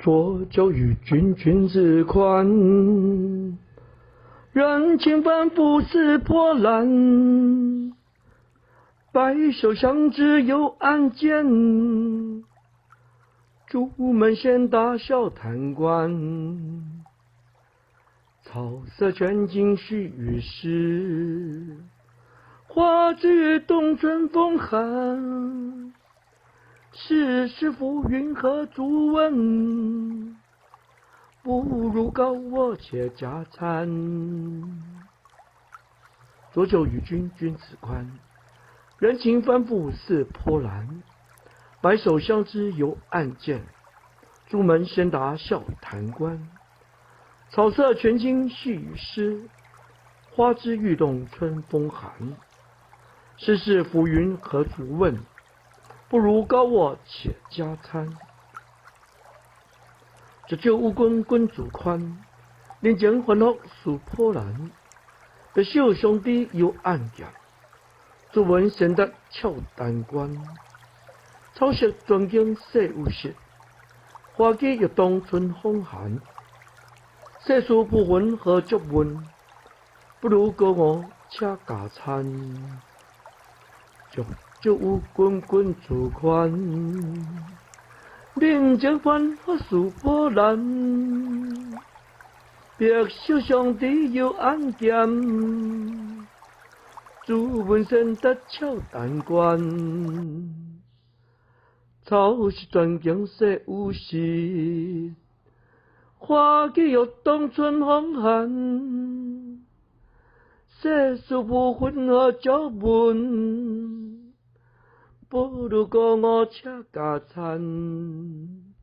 浊酒与君子宽，人情反复似波澜。白首相知有暗箭，朱门前大笑贪官。草色全尽须臾时，花枝动春风寒。世事浮云何足问，不如告我且加餐。浊酒与君子宽，人情反复似波澜。白首相知有暗箭，朱门先达笑谈官。草色全尽须臾时，花枝欲动春风寒。世事浮云何足问，不如告我且加餐。浊酒无君子宽，人情反复似波澜。白首相知有暗箭，朱门先达笑谈官。草色转经细有时，花枝欲动春风寒。世事浮云何足问，不如告我且加餐。浊酒无君子宽，人情反复似波澜。白首相知有暗箭，朱门先达笑谈官。草色转经细有时，花枝欲动春风寒。世事浮云何足问，不如告我且加餐。